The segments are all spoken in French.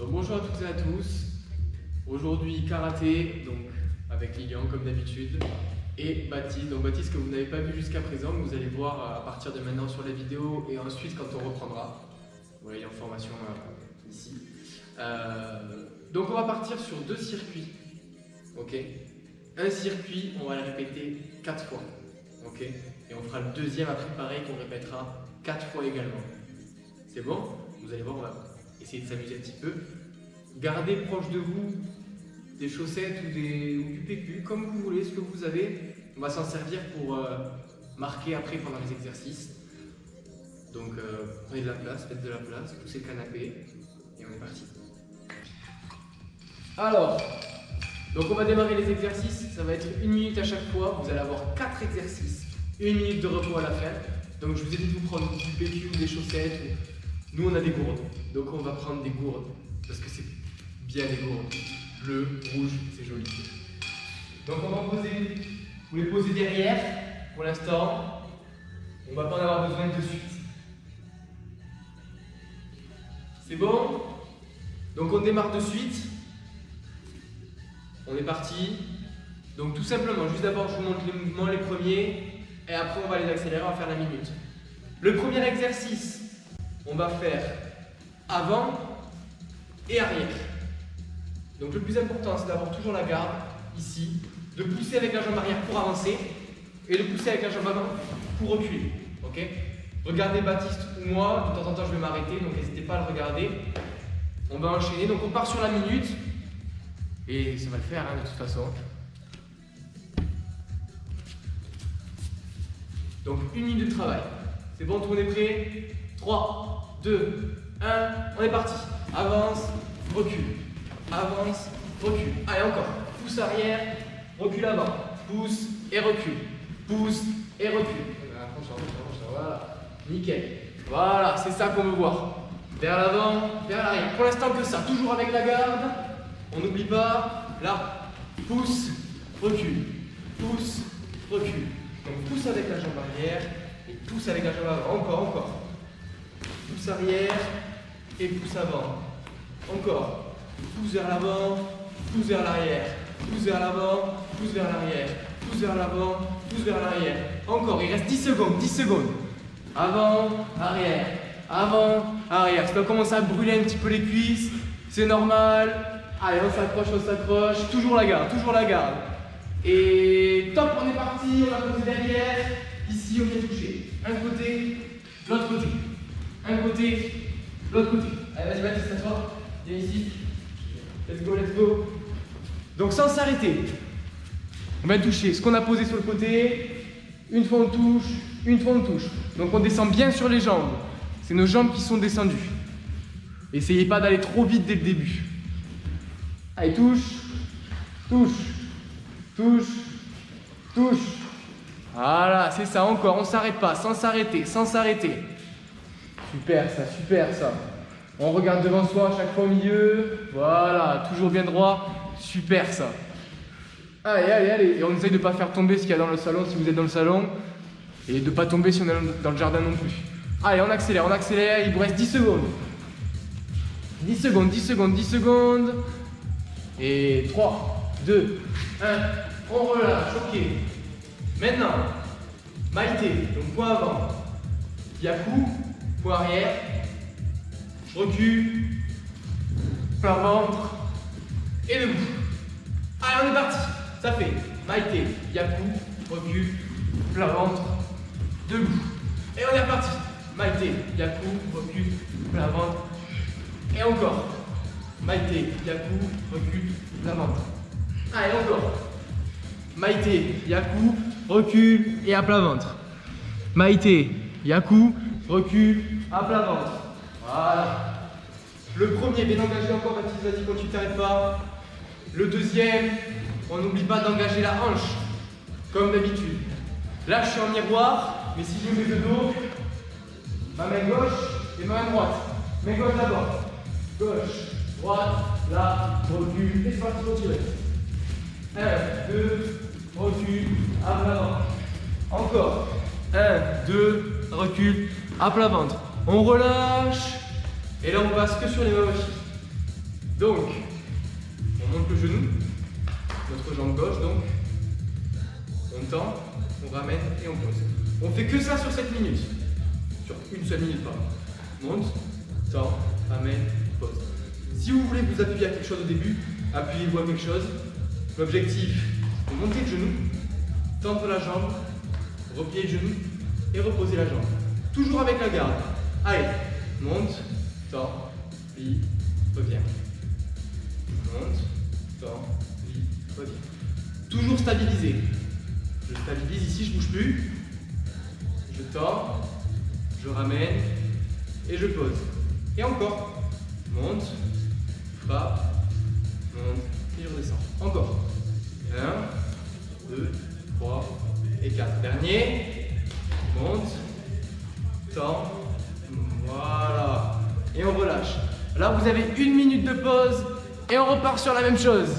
Donc bonjour à toutes et à tous. Aujourd'hui karaté, donc avec Lilian comme d'habitude, et Baptiste. Donc Baptiste que vous n'avez pas vu jusqu'à présent, mais vous allez voir à partir de maintenant sur la vidéo et ensuite quand on reprendra. Voilà, il est en formation ici. Donc on va partir sur 2 circuits. Ok. Un circuit, on va le répéter 4 fois. Ok. Et on fera le deuxième après pareil qu'on répétera 4 fois également. C'est bon? Vous allez voir, on va essayer de s'amuser un petit peu. Gardez proche de vous des chaussettes ou du PQ, comme vous voulez, ce que vous avez. On va s'en servir pour marquer après pendant les exercices. Donc prenez de la place, faites de la place, poussez le canapé et on est parti. Alors, donc on va démarrer les exercices, ça va être 1 minute à chaque fois. Vous allez avoir 4 exercices, 1 minute de repos à la fin. Donc je vous ai dit de vous prendre du PQ ou des chaussettes. Nous on a des gourdes, donc on va prendre des gourdes parce que c'est bien des gourdes. Bleu, rouge, c'est joli. Donc on va poser, vous les posez derrière pour l'instant. On va pas en avoir besoin de suite. C'est bon? Donc on démarre de suite. On est parti. Donc tout simplement, juste d'abord je vous montre les mouvements, les premiers, et après on va les accélérer, on va faire la minute. Le premier exercice, on va faire avant et arrière. Donc le plus important, c'est d'avoir toujours la garde ici, de pousser avec la jambe arrière pour avancer et de pousser avec la jambe avant pour reculer. Ok? Regardez Baptiste ou moi, de temps en temps je vais m'arrêter, donc n'hésitez pas à le regarder. On va enchaîner, donc on part sur la minute et ça va le faire de toute façon. Donc 1 minute de travail. C'est bon, tout le monde est prêt? 3, 2, 1, on est parti. Avance, recule. Avance, recule. Allez, encore. Pousse arrière, recule avant. Pousse et recule. Pousse et recule. Voilà. Nickel. Voilà, c'est ça qu'on veut voir. Vers l'avant, vers l'arrière. Pour l'instant que ça. Toujours avec la garde. On n'oublie pas. Là. Pousse, recule. Pousse, recule. Donc pousse avec la jambe arrière et pousse avec la jambe avant. Encore, encore. Pousse arrière et pousse avant. Encore. Pousse vers l'avant, pousse vers l'arrière. Pousse vers l'avant, pousse vers l'arrière. Pousse vers l'avant, pousse vers l'arrière. Encore, il reste 10 secondes, 10 secondes. Avant, arrière. Avant, arrière. Ça doit commencer à brûler un petit peu les cuisses. C'est normal. Allez, on s'accroche. Toujours la garde, toujours la garde. Et top, on est parti. On va poser derrière. Ici, on vient toucher. Un côté, l'autre côté. Un côté, l'autre côté. Allez, vas-y, Baptiste, à toi. Viens ici. Let's go, let's go. Donc, sans s'arrêter, on va toucher ce qu'on a posé sur le côté. Une fois on touche, une fois on touche. Donc, on descend bien sur les jambes. C'est nos jambes qui sont descendues. Essayez pas d'aller trop vite dès le début. Allez, touche, touche, touche, touche. Voilà, c'est ça, encore. On s'arrête pas, sans s'arrêter, sans s'arrêter. Super ça, super ça. On regarde devant soi à chaque fois au milieu. Voilà, toujours bien droit. Super ça. Allez, allez, allez. Et on essaye de ne pas faire tomber ce qu'il y a dans le salon si vous êtes dans le salon. Et de ne pas tomber si on est dans le jardin non plus. Allez, on accélère, on accélère. Il vous reste 10 secondes. 10 secondes, 10 secondes, 10 secondes. Et 3, 2, 1. On relâche, ok. Maintenant, Maïté, donc point avant. Yaku. Point arrière, recule, plein ventre et debout. Allez, on est parti. Ça fait Maïté, Yaku, recule, plein ventre, debout. Et on est reparti. Maïté, Yaku, recule, plein ventre. Et encore. Maïté, Yaku, recule, plein ventre. Allez, encore. Maïté, Yaku, recule et à plat ventre. Maïté, Yaku, recule, à plat ventre. Voilà. Le premier, bien engagé encore, Baptiste, vas-y, quand tu t'arrêtes pas. Le deuxième, on n'oublie pas d'engager la hanche, comme d'habitude. Là, je suis en miroir, mais si je mets de dos, ma main gauche et ma main droite. Main gauche d'abord. Gauche, droite, là, recule, et c'est parti pour tirer. 1, 2, recule, à plat ventre. Encore. 1, 2, recule, à plat ventre. On relâche. Et là, on passe que sur les mains aussi. Donc, on monte le genou, notre jambe gauche donc. On tend, on ramène et on pose. On fait que ça sur 7 minutes. Sur une seule minute, pardon. Monte, tend, ramène, pose. Si vous voulez vous appuyer à quelque chose au début, appuyez-vous à quelque chose. L'objectif, c'est de monter le genou, tendre la jambe, replier le genou et reposer la jambe. Toujours avec la garde. Allez, monte, tend, plie, reviens. Monte, tend, plie, reviens. Toujours stabilisé. Je stabilise ici, je ne bouge plus. Je tends, je ramène et je pose. Et encore. Monte, frappe, monte et je redescends. Encore. 1, 2, 3 et 4. Dernier. Monte, tend, voilà. Et on relâche. Là, vous avez 1 minute de pause et on repart sur la même chose.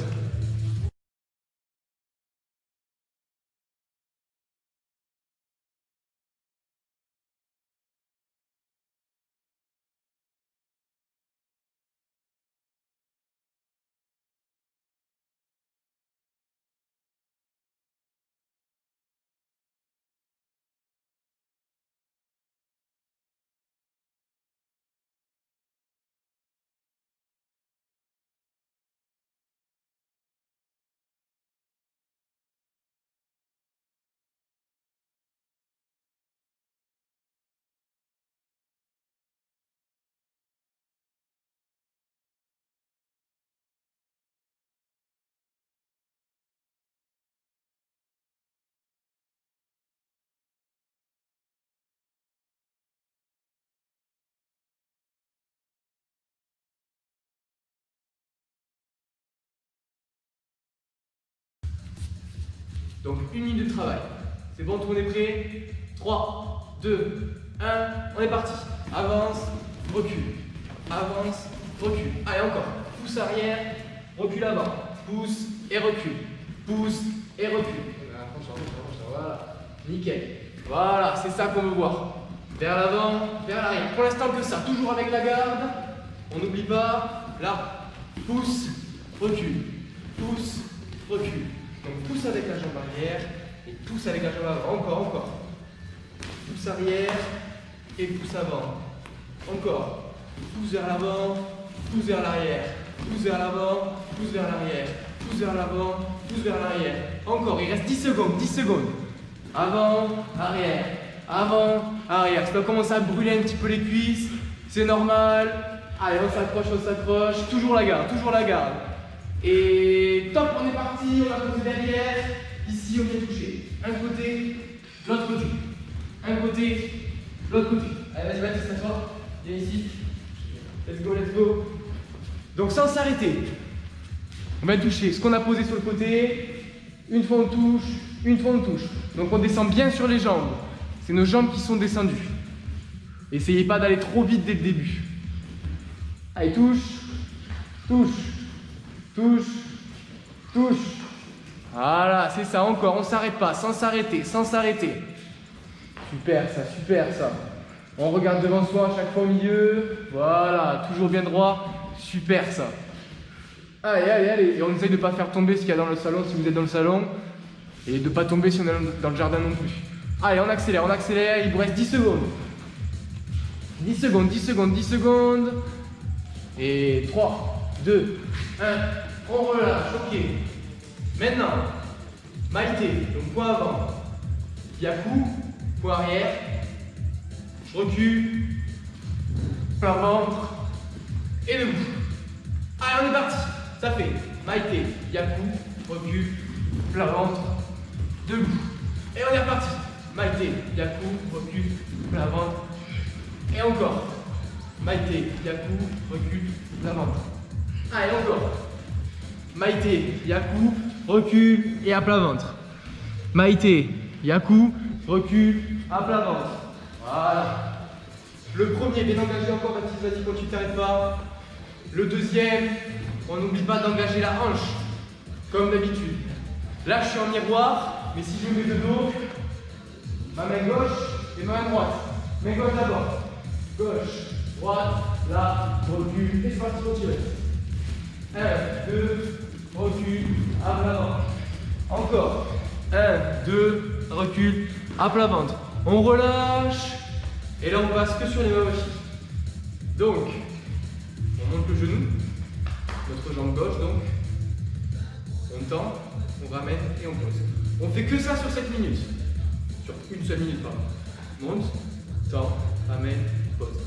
Donc 1 minute de travail. C'est bon, tout le monde est prêt? 3, 2, 1, on est parti. Avance, recule. Avance, recule. Allez, encore. Pousse arrière, recule avant. Pousse et recule. Pousse et recule. Voilà. Nickel. Voilà, c'est ça qu'on veut voir. Vers l'avant, vers l'arrière. Pour l'instant que ça. Toujours avec la garde. On n'oublie pas. Là. Pousse, recule. Pousse, recule. Donc pousse avec la jambe arrière et pousse avec la jambe avant. Encore. Pousse arrière et pousse avant. Encore. Pousse vers l'avant, pousse vers l'arrière. Pousse vers l'avant, pousse vers l'arrière. Pousse vers l'avant, pousse vers l'arrière. Encore, il reste 10 secondes, 10 secondes. Avant, arrière. Avant, arrière. Ça doit commencer à brûler un petit peu les cuisses. C'est normal. Allez, on s'accroche. Toujours la garde, toujours la garde. Et top, on est parti, on va poser derrière. Ici, on vient toucher. Un côté, l'autre côté. Un côté, l'autre côté. Allez, vas-y, Baptiste, à toi. Viens ici. Let's go. Donc, sans s'arrêter, on va toucher ce qu'on a posé sur le côté. Une fois, on touche. Une fois, on touche. Donc, on descend bien sur les jambes. C'est nos jambes qui sont descendues. Essayez pas d'aller trop vite dès le début. Allez, touche. Voilà, c'est ça, encore, on s'arrête pas, sans s'arrêter. Super ça. On regarde devant soi à chaque fois au milieu. Voilà, toujours bien droit. Super ça. Allez. Et on essaye de ne pas faire tomber ce qu'il y a dans le salon si vous êtes dans le salon. Et de ne pas tomber si on est dans le jardin non plus. Allez, on accélère. Il vous reste 10 secondes. 10 secondes. Et 3, 2, 1. On relâche, ok. Maintenant, Maïté, donc point avant. Yaku, point arrière. Je recule. Plein ventre. Et debout. Allez, on est parti. Ça fait Maïté, Yaku, recule, plein ventre, debout. Et on est reparti. Maïté, Yaku, recule, plein ventre. Et encore. Maïté, Yaku, recule, plein ventre. Allez, encore. Maïté, Yaku, recule et à plat ventre. Maïté, Yaku, recule, à plat ventre. Voilà. Le premier, bien engagé encore, Baptiste, vas-y, quand tu t'arrêtes pas. Le deuxième, on n'oublie pas d'engager la hanche, comme d'habitude. Là, je suis en miroir, mais si je me mets de dos, ma main gauche et ma main droite. Main gauche d'abord. Gauche, droite, là, recule, et c'est parti, continue. 1, 2, recule, à plat ventre. Encore. 1, 2, recule, à plat ventre. On relâche. Et là, on passe que sur les mains aussi. Donc, on monte le genou, notre jambe gauche donc. On tend, on ramène et on pose. On fait que ça sur 7 minutes. Sur une seule minute, pardon. Monte, tend, ramène, pose.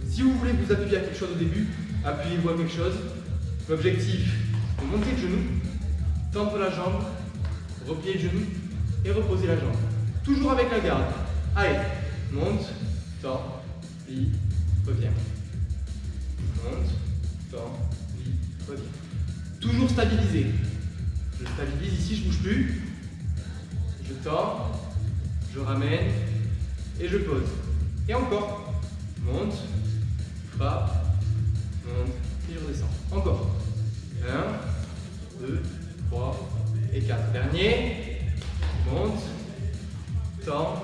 Si vous voulez vous appuyer à quelque chose au début, appuyez-vous à quelque chose. L'objectif, c'est de monter le genou, tendre la jambe, replier le genou et reposer la jambe. Toujours avec la garde. Allez, monte, tend, plie, reviens. Monte, tend, plie, reviens. Toujours stabilisé. Je stabilise ici, je ne bouge plus. Je tends, je ramène et je pose. Et encore. Monte, frappe, monte et je redescends. Encore. 1, 2, 3 et 4. Dernier. Monte, tend,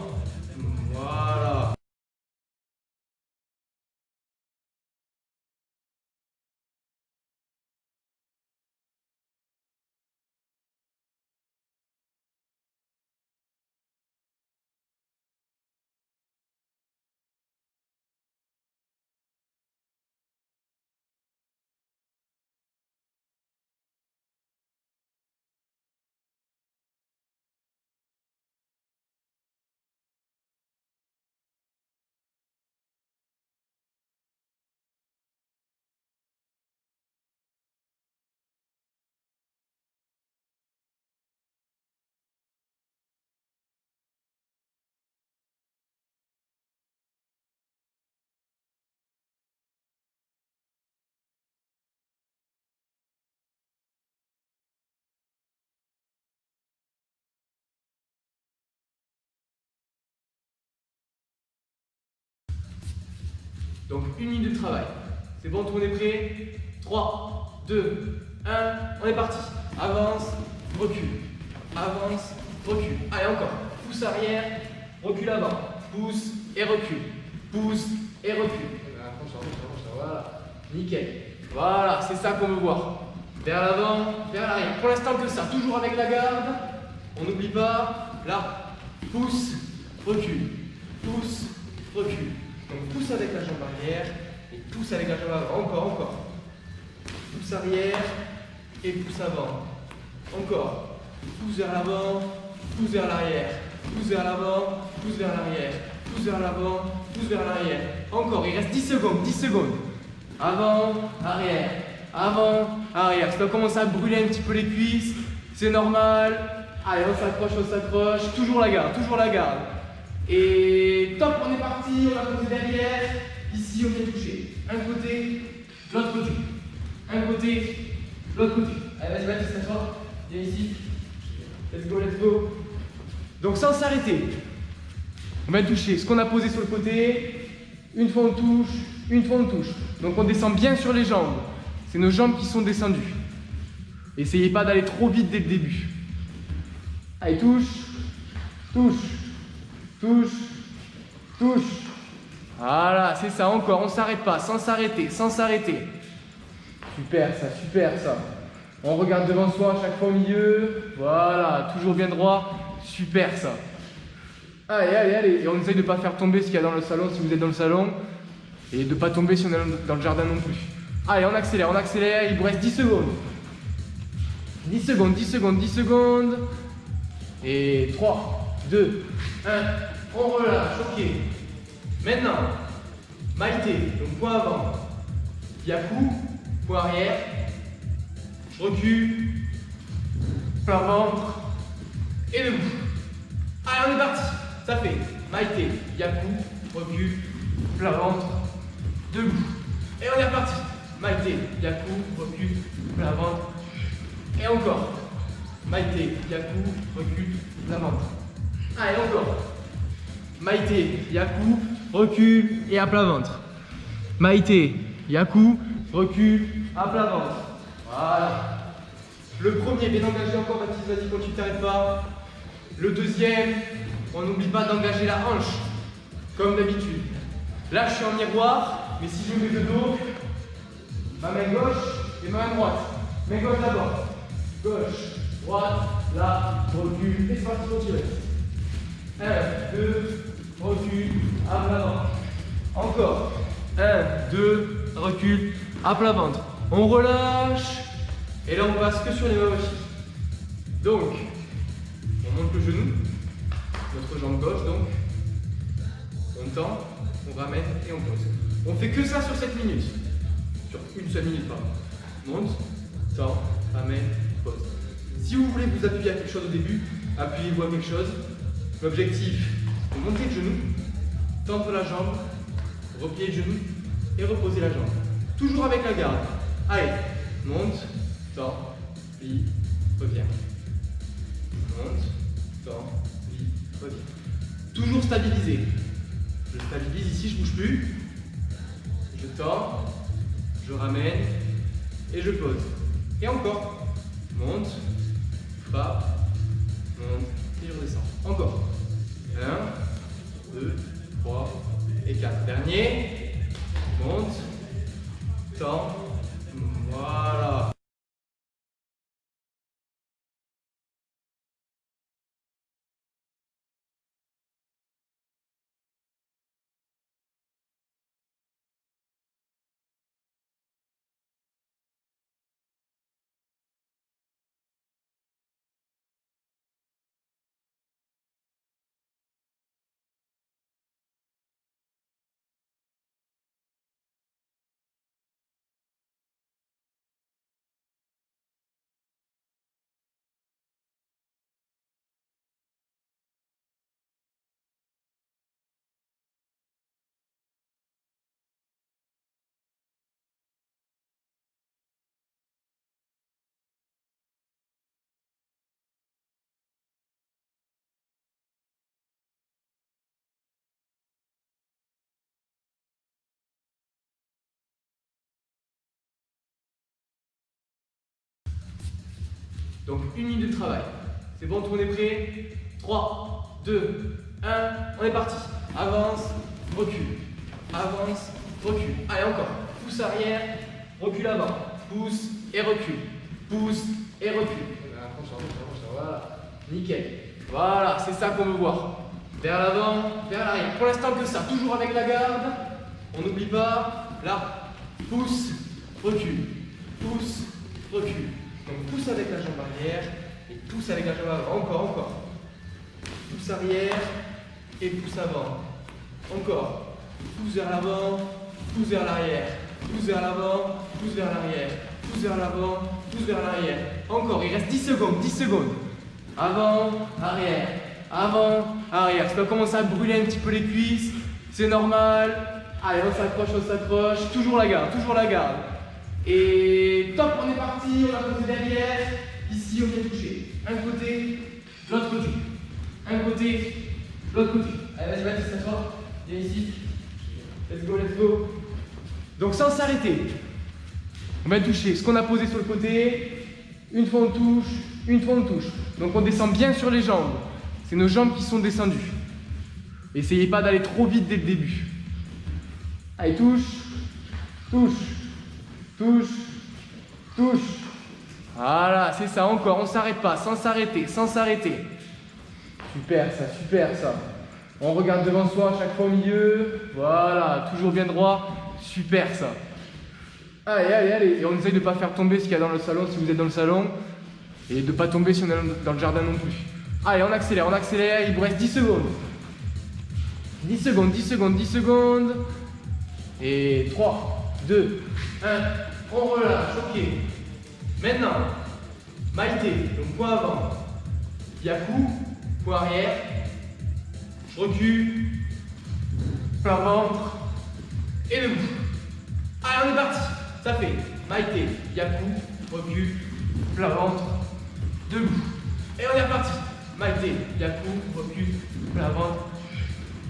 voilà. Donc 1 minute de travail. C'est bon, tout le monde est prêt? 3, 2, 1, on est parti. Avance, recule. Avance, recule. Allez, encore. Pousse arrière, recule avant. Pousse et recule. Pousse et recule. Voilà. Nickel. Voilà, c'est ça qu'on veut voir. Vers l'avant, vers l'arrière. Pour l'instant que ça. Toujours avec la garde. On n'oublie pas. Là. Pousse, recule. Pousse, recule. Donc pousse avec la jambe arrière et pousse avec la jambe avant. Encore. Pousse arrière et pousse avant. Encore. Pousse vers l'avant, pousse vers l'arrière. Pousse vers l'avant, pousse vers l'arrière. Pousse vers l'avant, pousse vers l'arrière. Encore, il reste 10 secondes, 10 secondes. Avant, arrière. Avant, arrière. Ça doit commencer à brûler un petit peu les cuisses. C'est normal. Allez, on s'accroche. Toujours la garde, toujours la garde. Et top, on est parti, on va poser derrière. Ici, on vient toucher. Un côté, l'autre côté. Un côté, l'autre côté. Allez, vas-y, Baptiste, t'assois. Viens ici. Let's go. Donc, sans s'arrêter, on va toucher ce qu'on a posé sur le côté. Une fois on touche, une fois on touche. Donc, on descend bien sur les jambes. C'est nos jambes qui sont descendues. Essayez pas d'aller trop vite dès le début. Allez, touche. Voilà, c'est ça, encore, on s'arrête pas, sans s'arrêter. Super ça. On regarde devant soi à chaque fois au milieu. Voilà, toujours bien droit. Super ça. Allez. Et on essaye de ne pas faire tomber ce qu'il y a dans le salon si vous êtes dans le salon. Et de ne pas tomber si on est dans le jardin non plus. Allez, on accélère, il vous reste 10 secondes. 10 secondes. Et 3, 2, 1, on relâche, ok. Maintenant, Maïté, donc point avant, Yaku, point arrière, je recule, plein ventre, et debout. Allez, on est parti, ça fait Maïté, Yaku, recule, plein ventre, debout. Et on est reparti, Maïté, Yaku, recule, plein ventre, et encore. Maïté, Yaku, recule, plein ventre. Allez, encore. Maïté, Yaku, recule et à plat ventre. Maïté, Yaku, recule, à plat ventre. Voilà. Le premier, bien engagé encore, Baptiste, vas-y, quand tu t'arrêtes pas. Le deuxième, on n'oublie pas d'engager la hanche, comme d'habitude. Là, je suis en miroir, mais si je mets de dos, ma main gauche et ma main droite. Main gauche d'abord. Gauche, droite, là, recul. Et c'est parti pour tirer. 1, 2, recul, à plat ventre. Encore. 1, 2, recul, à plat ventre. On relâche. Et là, on passe que sur les mains aussi. Donc, on monte le genou. Notre jambe gauche, donc. On tend, on ramène et on pose. On fait que ça sur 7 minutes. Sur une seule minute, pardon. Monte, tend, ramène, pose. Si vous voulez vous appuyer à quelque chose au début, appuyez-vous à quelque chose. L'objectif, c'est de monter le genou, tendre la jambe, replier le genou et reposer la jambe. Toujours avec la garde. Allez, monte, tend, plie, reviens. Monte, tend, plie, reviens. Toujours stabilisé. Je stabilise ici, je ne bouge plus. Je tends, je ramène et je pose. Et encore. Monte, frappe, monte et je redescends. Encore. 1, 2, 3 et 4. Dernier. Monte, tend, voilà. Donc une minute de travail. C'est bon, tout le monde est prêt? 3, 2, 1, on est parti. Avance, recule. Avance, recule. Allez, encore. Pousse arrière, recule avant. Pousse et recule. Pousse et recule. Voilà. Nickel. Voilà, c'est ça qu'on veut voir. Vers l'avant, vers l'arrière. Pour l'instant que ça. Toujours avec la garde. On n'oublie pas. Là. Pousse, recule. Pousse, recule. Donc pousse avec la jambe arrière et pousse avec la jambe avant. Encore, encore. Pousse arrière et pousse avant. Encore. Pousse vers l'avant, pousse vers l'arrière. Pousse vers l'avant, pousse vers l'arrière. Pousse vers l'avant, pousse vers l'arrière. Encore, il reste 10 secondes, 10 secondes. Avant, arrière. Avant, arrière. Ça doit commencer à brûler un petit peu les cuisses. C'est normal. Allez, on s'accroche. Toujours la garde, toujours la garde. Et top, on est parti, on a posé derrière. Ici, on vient toucher. Un côté, l'autre côté. Un côté, l'autre côté. Allez, vas-y, Baptiste, à toi. Viens ici. Let's go, let's go. Donc, sans s'arrêter, on va toucher ce qu'on a posé sur le côté. Une fois, on touche. Une fois, on touche. Donc, on descend bien sur les jambes. C'est nos jambes qui sont descendues. Essayez pas d'aller trop vite dès le début. Allez, touche. Touche. Touche, touche. Voilà, c'est ça, encore, on ne s'arrête pas, sans s'arrêter, sans s'arrêter. Super ça. On regarde devant soi, à chaque fois au milieu. Voilà, toujours bien droit. Super ça. Allez. Et on essaye de ne pas faire tomber ce qu'il y a dans le salon, si vous êtes dans le salon. Et de ne pas tomber si on est dans le jardin non plus. Allez, on accélère. Il vous reste 10 secondes. 10 secondes. Et 3, 2, 1. On relâche, ok. Maintenant, Maïté, donc point avant, Yaku, point arrière, je recule, plein ventre, et debout. Allez, on est parti. Ça fait Maïté, Yaku, recule, plein ventre, debout. Et on est reparti. Maïté, Yaku, recule, plein ventre,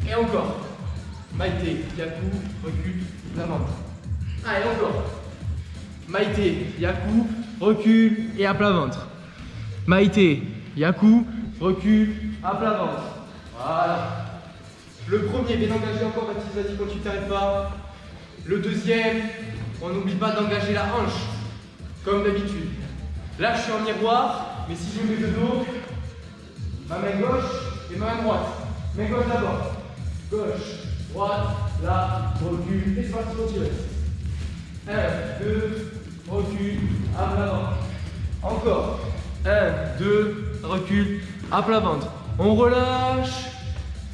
et encore. Maïté, Yaku, recule, plein ventre. Allez, encore. Maïté, Yaku, recule et à plat ventre. Maïté, Yaku, recule, à plat ventre. Voilà. Le premier, bien engagé encore, Baptiste, vas-y, quand tu t'arrêtes pas. Le deuxième, on n'oublie pas d'engager la hanche, comme d'habitude. Là, je suis en miroir, mais si je mets de dos, ma main gauche et ma main droite. Main gauche d'abord. Gauche, droite, là, recule, et c'est parti pour tirer. 1, 2, recule, à plat ventre. Encore. 1, 2, recule, à plat ventre. On relâche,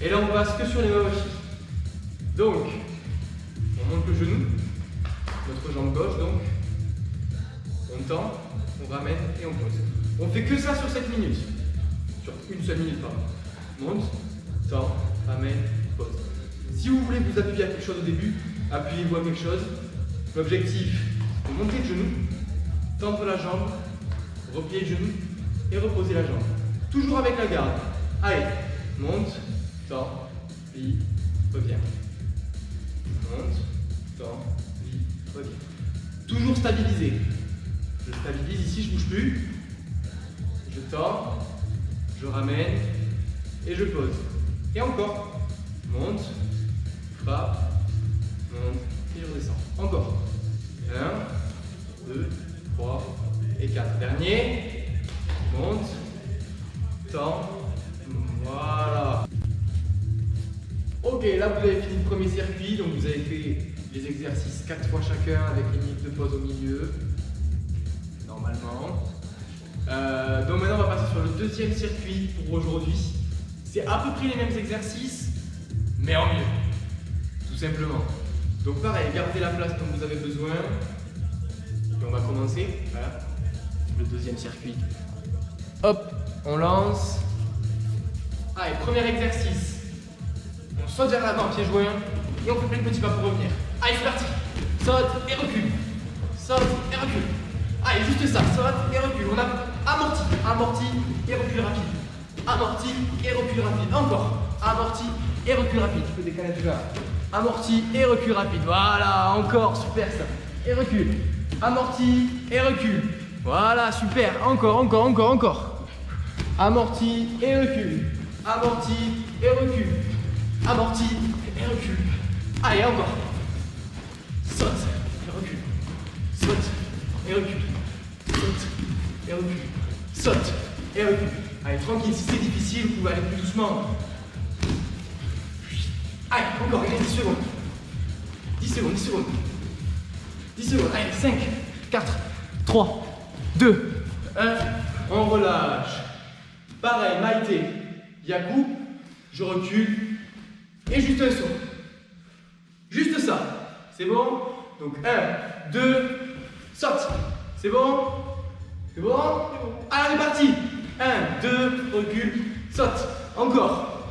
et là on passe que sur les mains aussi. Donc, on monte le genou, notre jambe gauche donc. On tend, on ramène et on pose. On fait que ça sur 7 minutes. Sur une seule minute, pardon. Monte, tend, ramène, pose. Si vous voulez vous appuyer à quelque chose au début, appuyez-vous à quelque chose. L'objectif, c'est de monter le genou, tendre la jambe, replier le genou et reposer la jambe. Toujours avec la garde. Allez, monte, tend, plie, reviens. Monte, tend, plie, reviens. Toujours stabilisé. Je stabilise ici, je ne bouge plus. Je tends, je ramène et je pose. Et encore. Monte, frappe, monte et je redescends. Encore. 1, 2, 3 et 4. Dernier. Monte, tend. Voilà. Ok, là vous avez fini le premier circuit. Donc vous avez fait les exercices 4 fois chacun avec les minutes de pause au milieu. Normalement. Donc maintenant on va passer sur le deuxième circuit pour aujourd'hui. C'est à peu près les mêmes exercices, mais en mieux. Tout simplement. Donc pareil, gardez la place comme vous avez besoin. Et on va commencer. Voilà. Le deuxième circuit. Hop, on lance. Allez, premier exercice. On saute vers l'avant, pieds joints. Et on fait plein de petits pas pour revenir. Allez, c'est parti. Saute et recule. Saute et recule. Allez, juste ça, saute et recule. On a amorti, amorti et recul rapide. Amorti et recul rapide. Encore. Amorti et recul rapide. Tu peux décaler tout là. Amorti et recul rapide. Voilà, encore, super ça. Et recule. Amorti et recul. Voilà, super. Encore, encore, encore, encore. Amorti et recul. Amorti et recul. Amorti et recul. Allez, encore. Saute et recule. Saute et recule. Saute et recule. Saute et recule. Allez, tranquille, si c'est difficile, vous pouvez aller plus doucement. Allez, encore, il reste 10 secondes. 10 secondes, 10 secondes. 10 secondes, allez, 5, 4, 3, 2, 1. On relâche. Pareil, Maïté, Yaku, je recule. Et juste un saut. Juste ça. C'est bon? Donc 1, 2, saute. C'est bon? C'est bon? Allez, on est parti. 1, 2, recule, saute. Encore.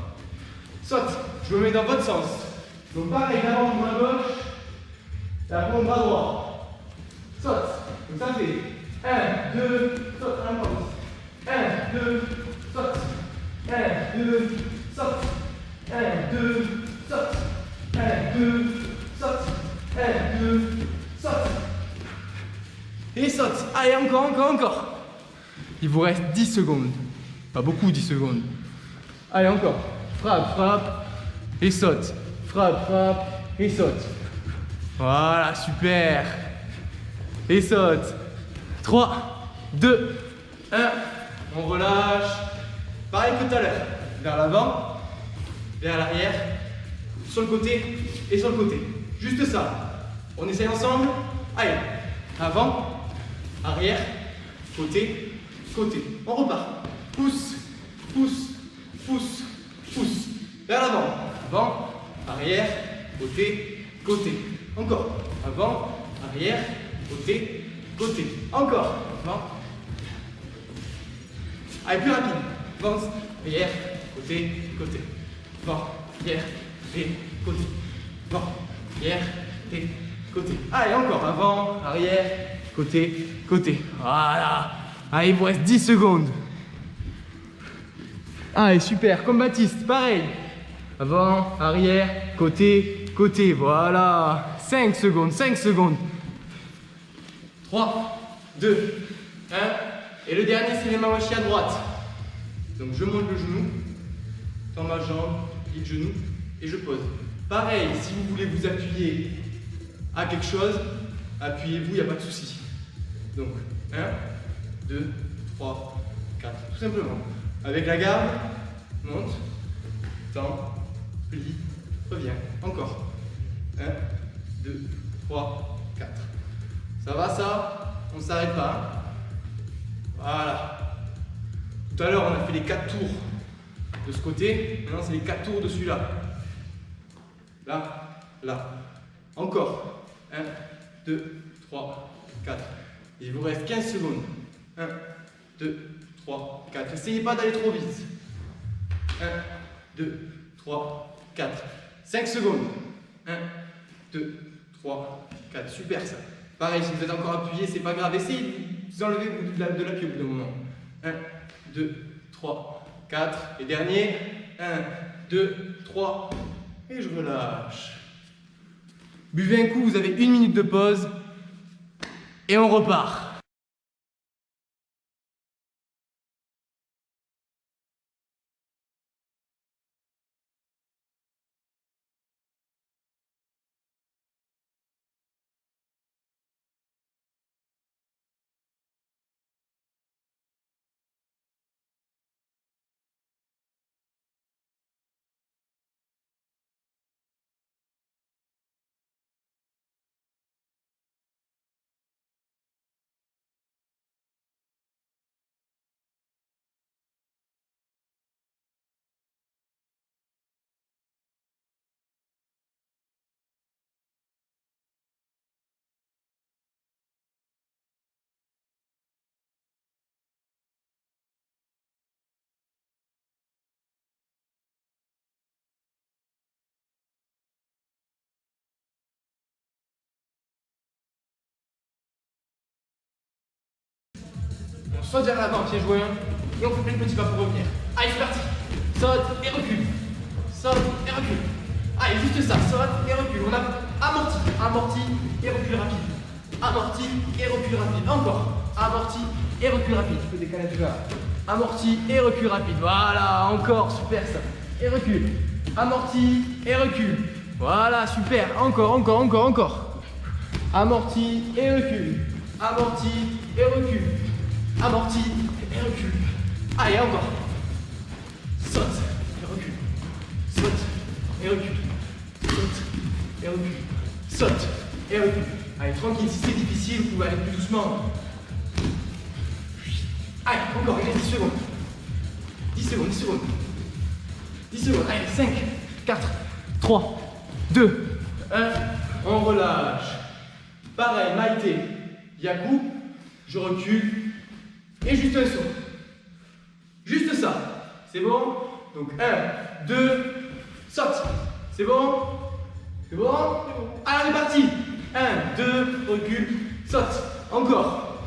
Saute. Je me mets dans votre sens. Donc pareil, d'abord mon bras gauche, d'abord mon bras droit. Saute. Donc ça fait 1, 2, saute. 1, 2, saute. 1, 2, saute. 1, 2, saute. 1, 2, saute. 1, 2, saute. Et saute. Allez, encore, encore, encore. Il vous reste 10 secondes. Pas beaucoup, 10 secondes. Allez, encore. Frappe, frappe. Et saute. Frappe, frappe. Et saute. Voilà, super. Et saute. 3, 2, 1. On relâche. Pareil que tout à l'heure. Vers l'avant, vers l'arrière, sur le côté et sur le côté. Juste ça. On essaye ensemble. Allez. Avant, arrière, côté, côté. On repart. Pousse, pousse, pousse, pousse. Vers l'avant. Avant, arrière, côté, côté. Encore. Avant, arrière, côté, côté. Encore. Avant. Allez, plus rapide. Avance, arrière, côté, côté. Avant, arrière, et côté. Avant, arrière, et côté. Allez, encore. Avant, arrière, côté, côté. Voilà. Allez, il vous reste 10 secondes. Allez, super. Comme Baptiste, pareil. Avant, arrière, côté, côté. Voilà. 5 secondes, 5 secondes. 3, 2, 1. Et le dernier, c'est les mains à droite. Donc, je monte le genou, tends ma jambe, plie le genou et je pose. Pareil, si vous voulez vous appuyer à quelque chose, appuyez-vous, il n'y a pas de souci. Donc, 1, 2, 3, 4. Tout simplement. Avec la garde, monte, tend, plie, reviens. Encore. 1, 2, 3, 4. Ça va ça? On ne s'arrête pas. Hein? Voilà. Tout à l'heure, on a fait les 4 tours de ce côté. Maintenant, c'est les 4 tours de celui-là. Là, là. Encore. 1, 2, 3, 4. Il vous reste 15 secondes. 1, 2, 3, 4. N'essayez pas d'aller trop vite. 1, 2, 3, 4. 5 secondes. 1, 2, 3, 4. Super ça. Pareil, si vous êtes encore appuyé, c'est pas grave. Essayez de vous enlever de l'appui au bout d'un moment. 1, 2, 3, 4. Et dernier. 1, 2, 3. Et je relâche. Buvez un coup, vous avez 1 minute de pause. Et on repart. On saute vers l'avant, pied joint, et on fait plein de petits pas pour revenir. Allez, c'est parti. Saute et recule. Saute et recule. Allez, juste ça, saute et recule. On a amorti, amorti et recul rapide. Amorti et recul rapide. Encore. Amorti et recul rapide. Tu peux décaler un peu là. Amorti et recul rapide. Voilà, encore, super ça. Et recule. Amorti et recul. Voilà, super. Encore, encore, encore, encore. Amorti et recul. Amorti et recul. Amorti et recul. Allez, encore. Saute et recule. Saute et recule. Saute et recule. Saute et recule. Allez, tranquille, si c'est difficile, vous pouvez aller plus doucement. Allez, encore, il reste 10 secondes. 10 secondes, 10 secondes. 10 secondes, allez, 5, 4, 3, 2, 1. On relâche. Pareil, Maïté, Yaku, je recule. Et juste un saut. Juste ça. C'est bon? Donc 1, 2, saute. C'est bon? C'est bon? Allez, on est parti. 1, 2, recule, saute. Encore.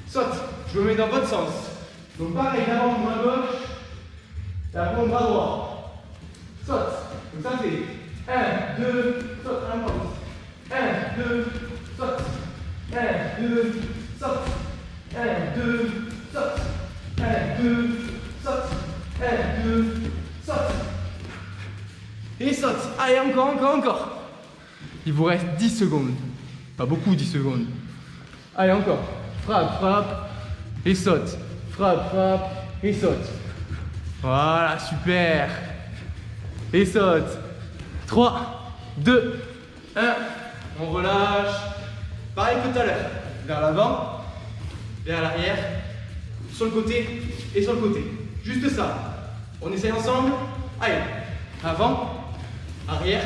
Saute. Je me mets dans votre sens. Donc pareil, l'avant-bras gauche, l'avant-bras droit. Saute. Donc ça fait 1, 2, saute. 1, 2, saute. 1, 2, saute. 1, 2, saute. 1, 2, saute. 1, 2, saute. Et saute. Allez, encore, encore, encore. Il vous reste 10 secondes. Pas beaucoup, 10 secondes. Allez, encore. Frappe, frappe. Et saute. Frappe, frappe. Et saute. Voilà, super. Et saute. 3, 2, 1. On relâche. Pareil que tout à l'heure. Vers l'avant. Vers l'arrière, sur le côté et sur le côté. Juste ça. On essaye ensemble. Allez. Avant, arrière,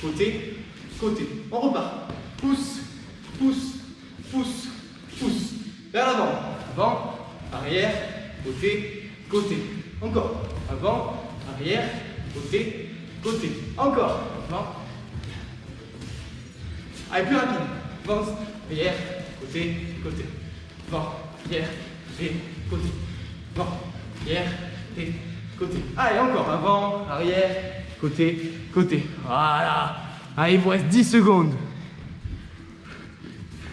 côté, côté. On repart. Pousse, pousse, pousse, pousse. Vers l'avant. Avant, arrière, côté, côté. Encore. Avant, arrière, côté, côté. Encore. Avant. Allez, plus rapide. Avance, arrière, côté, côté. Vent, arrière, et côté. Vent, arrière, et côté. Allez, encore. Avant, arrière, côté, côté. Voilà. Allez, il vous reste 10 secondes.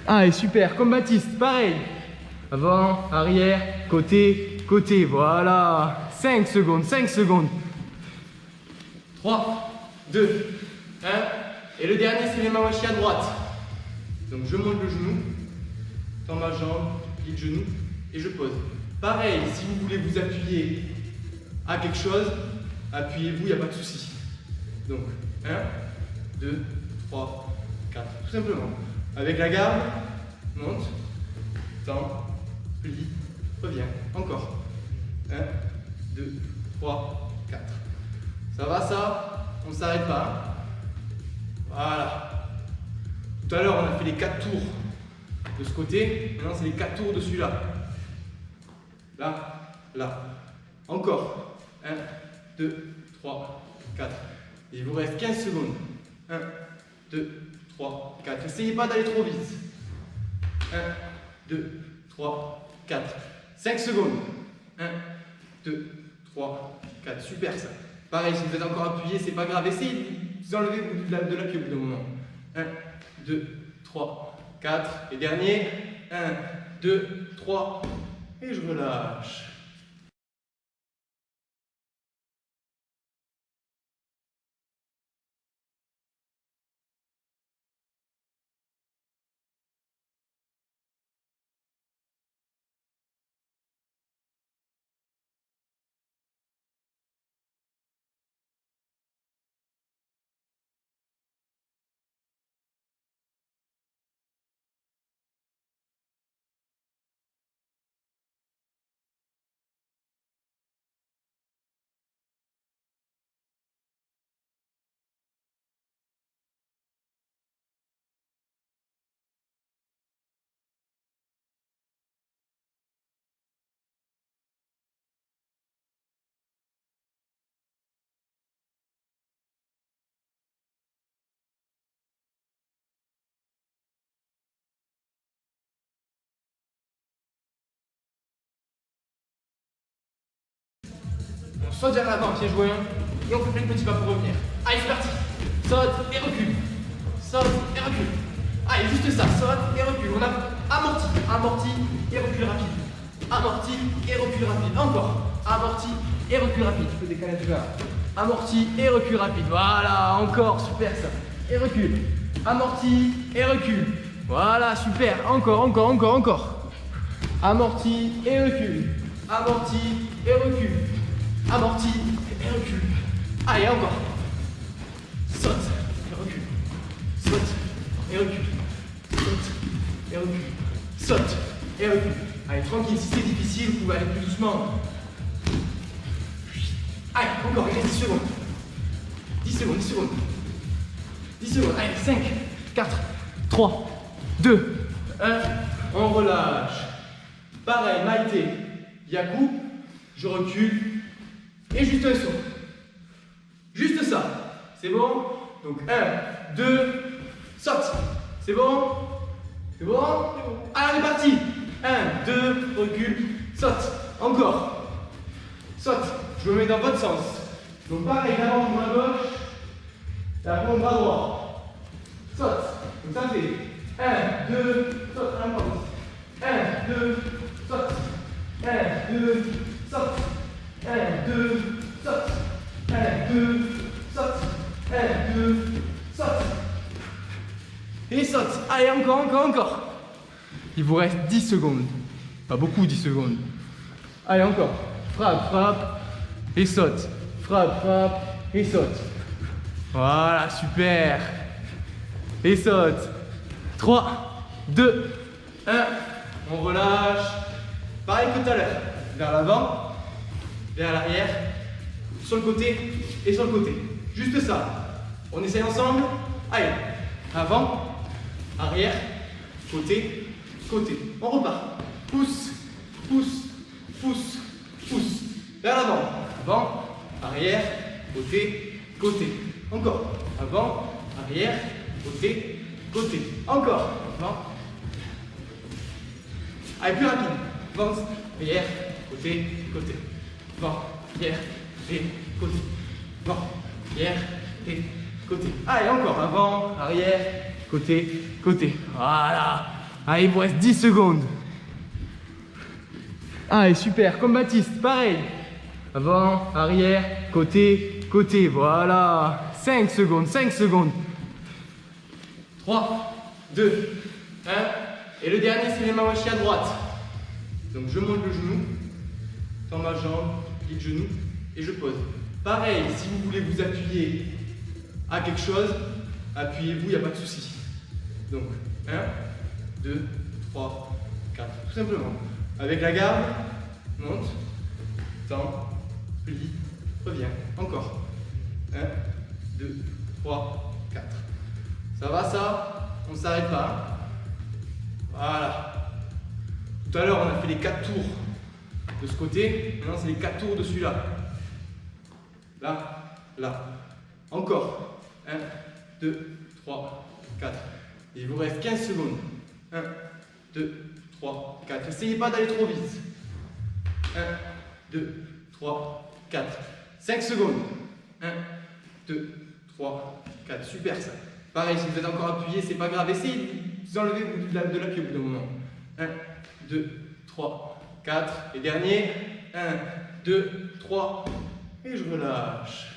Allez, super. Comme Baptiste, pareil. Avant, arrière, côté, côté. Voilà. 5 secondes, 5 secondes. 3, 2, 1. Et le dernier, c'est les mawashi à droite. Donc, je monte le genou. Tends ma jambe, plie le genou, et je pose. Pareil, si vous voulez vous appuyer à quelque chose, appuyez-vous, il n'y a pas de souci. Donc, 1, 2, 3, 4, tout simplement. Avec la garde, monte, tend, plie, reviens. Encore. 1, 2, 3, 4. Ça va ça? On ne s'arrête pas. Voilà. Tout à l'heure, on a fait les 4 tours de ce côté. Maintenant, c'est les 4 tours de celui-là. Là, là. Encore. 1, 2, 3, 4. Et il vous reste 15 secondes. 1, 2, 3, 4. N'essayez pas d'aller trop vite. 1, 2, 3, 4. 5 secondes. 1, 2, 3, 4. Super ça. Pareil, si vous êtes encore appuyé, c'est pas grave. Essayez de vous enlever de l'appui au bout d'un moment. 1, 2, 3, 4. Et dernier. 1, 2, 3. Et je relâche. On saute vers l'avant, pieds joints, et on fait plein de petits pas pour revenir. Allez, c'est parti. Saute et recule. Saute et recule. Allez, juste ça, saute et recule. On a amorti, amorti et recul rapide. Amorti et recul rapide. Encore. Amorti et recul rapide. Je peux décaler un peu là. Amorti et recul rapide. Voilà, encore, super ça. Et recule. Amorti et recul. Voilà, super. Encore, encore, encore, encore. Amorti et recul. Amorti et recul. Amorti et recule. Allez, encore. Saute et recule. Saute et recule. Saute et recule. Saute et recule. Allez, tranquille, si c'est difficile, vous pouvez aller plus doucement. Allez, encore, il reste 10 secondes. 10 secondes, 10 secondes. 10 secondes. Allez, 5, 4, 3, 2, 1. On relâche. Pareil, Maïté. Yaku. Je recule. Et juste un saut. Juste ça. C'est bon? Donc 1, 2, saute. C'est bon? C'est bon? Allez, on est parti. 1, 2, recule, saute. Encore. Saute. Je me mets dans votre sens. Donc pareil, d'abord mon bras gauche, et après mon bras droit. Saute. Donc ça fait 1, 2, saute. 1, 2, saute. 1, 2, saute. 1, 2, saute. 1, 2, saute. 1, 2, saute. Et saute. Allez, encore, encore, encore. Il vous reste 10 secondes. Pas beaucoup, 10 secondes. Allez, encore. Frappe, frappe. Et saute. Frappe, frappe. Et saute. Voilà, super. Et saute. 3, 2, 1. On relâche. Pareil que tout à l'heure. Vers l'avant. Vers l'arrière. Sur le côté. Et sur le côté. Juste ça. On essaye ensemble. Allez. Avant. Arrière. Côté. Côté. On repart. Pousse. Pousse. Pousse. Pousse. Vers l'avant. Avant. Arrière. Côté. Côté. Encore. Avant. Arrière. Côté. Côté. Encore. Avant. Allez, plus rapide. Avance. Arrière. Côté. Côté. Avant. Arrière. Et côté. Avant. Arrière. Et côté. Allez, encore. Avant. Arrière. Côté. Côté. Voilà. Allez, il vous reste 10 secondes. Allez, super. Comme Baptiste. Pareil. Avant. Arrière. Côté. Côté. Voilà. 5 secondes. 5 secondes. 3, 2, 1. Et le dernier, c'est les mains à droite. Donc je monte le genou, tends ma jambe, plie le genou et je pose. Pareil, si vous voulez vous appuyer à quelque chose, appuyez-vous, il n'y a pas de souci. Donc 1, 2, 3, 4, tout simplement. Avec la garde, monte, tend, plie, reviens. Encore. 1, 2, 3, 4. Ça va ça? On ne s'arrête pas. Voilà. Tout à l'heure, on a fait les 4 tours de ce côté. Maintenant, c'est les 4 tours de celui-là. Là, là. Encore. 1, 2, 3, 4. Il vous reste 15 secondes. 1, 2, 3, 4. N'essayez pas d'aller trop vite. 1, 2, 3, 4. 5 secondes. 1, 2, 3, 4. Super ça. Pareil, si vous êtes encore appuyé, c'est pas grave. Essayez de vous enlever de l'appui au bout d'un moment. 1, 2, 3, 4. Et dernier. 1, 2, 3. Et je relâche.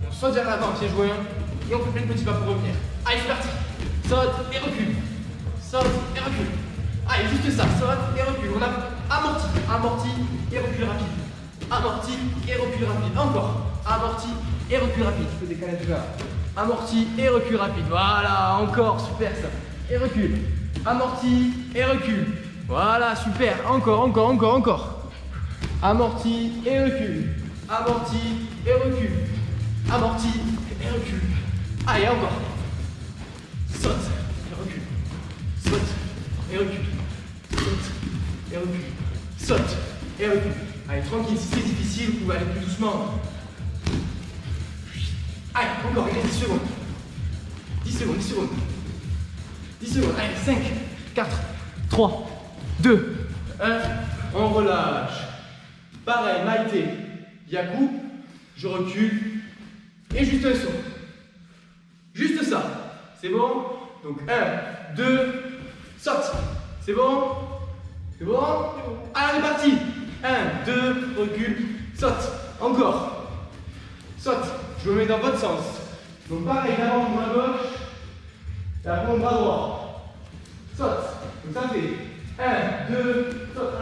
On saute vers l'avant, pied joint, et on fait plein de petits pas pour revenir. Allez, c'est parti. Saute et recule. Saute et recule. Allez, juste ça. Saute et recule. On a amorti, amorti et recul rapide. Amorti et recul rapide. Encore. Amorti et recul rapide. Je peux décaler tout là. Amorti et recul rapide. Voilà, encore. Super ça. Et recule. Amorti et recul. Voilà, super. Encore, encore, encore, encore. Amorti et recul. Amorti et recul. Amorti et recul. Allez, encore. Saute et recule. Saute et recule. Saute et recule. Saute et recule. Allez, tranquille, si c'est difficile, vous pouvez aller plus doucement. Allez, encore, il reste 10 secondes. 10 secondes, 10 secondes. 10 secondes. Allez, 5, 4, 3, 2, 1. On relâche. Pareil, Maïté, Yaku, je recule. Et juste un saut. Juste ça. C'est bon? Donc 1, 2, saute. C'est bon? C'est bon? Allez, on est parti. 1, 2, recule, saute. Encore. Saute. Je me mets dans votre sens. Donc pareil, d'abord mon bras gauche, et après mon bras droit. Saute. Donc ça fait 1, 2, saute.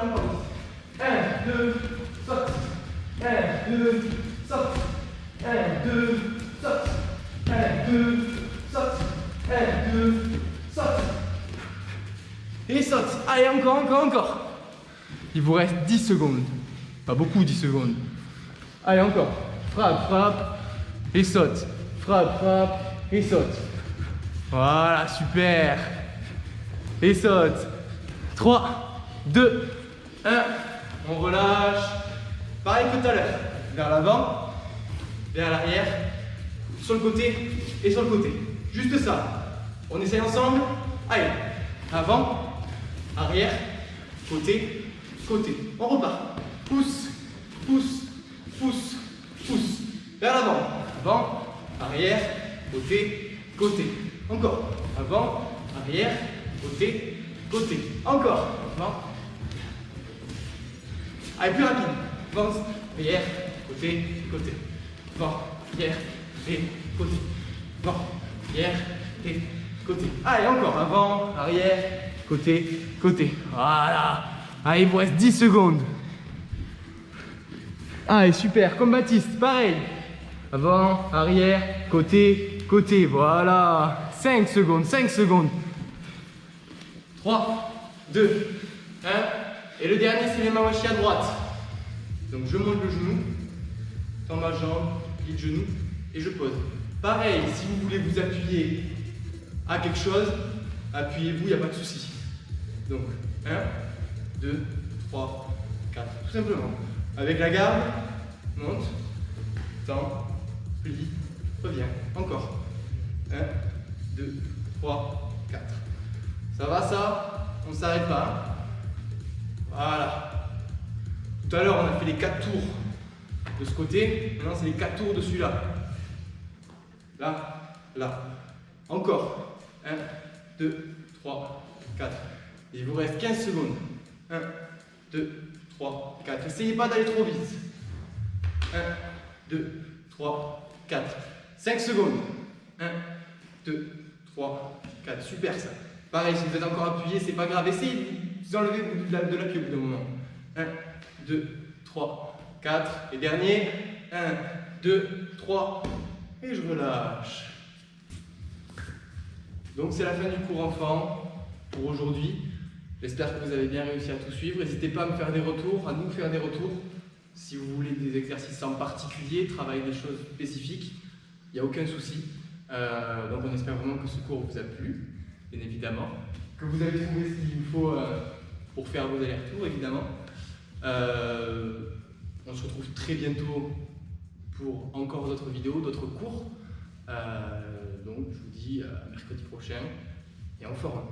1, 2, saute. 1, 2, saute. 1, 2, saute. 1, 2, saute. 1, 2, saute. Et saute. Allez, encore, encore, encore. Il vous reste 10 secondes. Pas beaucoup, 10 secondes. Allez, encore. Frappe, frappe. Et saute. Frappe, frappe. Et saute. Voilà, super. Et saute. 3, 2, 1. On relâche. Pareil que tout à l'heure. Vers l'avant. Vers l'arrière, sur le côté et sur le côté. Juste ça. On essaye ensemble. Allez. Avant, arrière, côté, côté. On repart. Pousse, pousse, pousse, pousse. Vers l'avant. Avant, arrière, côté, côté. Encore. Avant, arrière, côté, côté. Encore. Avant. Allez, plus rapide. Avance, arrière, côté, côté. Avant, arrière, et côté. Avant, arrière, et côté. Allez, encore. Avant, arrière, côté, côté. Voilà. Allez, il vous reste 10 secondes. Allez, super. Comme Baptiste, pareil. Avant, arrière, côté, côté. Voilà. 5 secondes, 5 secondes. 3, 2, Et le dernier, c'est les mains à droite. Donc je monte le genou, tends ma jambe, plie le genou et je pose. Pareil, si vous voulez vous appuyer à quelque chose, appuyez-vous, il n'y a pas de souci. Donc 1, 2, 3, 4, tout simplement. Avec la garde, monte, tend, plie, reviens. Encore. 1, 2, 3, 4. Ça va ça? On ne s'arrête pas. Voilà. Tout à l'heure, on a fait les 4 tours de ce côté. Maintenant, c'est les 4 tours de celui-là. Là, là. Encore. 1, 2, 3, 4. Il vous reste 15 secondes. 1, 2, 3, 4. N'essayez pas d'aller trop vite. 1, 2, 3, 4. 5 secondes. 1, 2, 3, 4. Super ça. Pareil, si vous êtes encore appuyé, c'est pas grave. Essayez de vous enlever de l'appui au bout d'un moment. 1, 2, 3, 4. Et dernier. 1, 2, 3. Et je relâche. Donc c'est la fin du cours enfant pour aujourd'hui. J'espère que vous avez bien réussi à tout suivre. N'hésitez pas à me faire des retours, à nous faire des retours. Si vous voulez des exercices en particulier, travailler des choses spécifiques, il n'y a aucun souci. Donc on espère vraiment que ce cours vous a plu, bien évidemment. Que vous avez trouvé ce qu'il vous faut pour faire vos allers-retours, évidemment. On se retrouve très bientôt pour encore d'autres vidéos, d'autres cours. Donc je vous dis à mercredi prochain et en forme.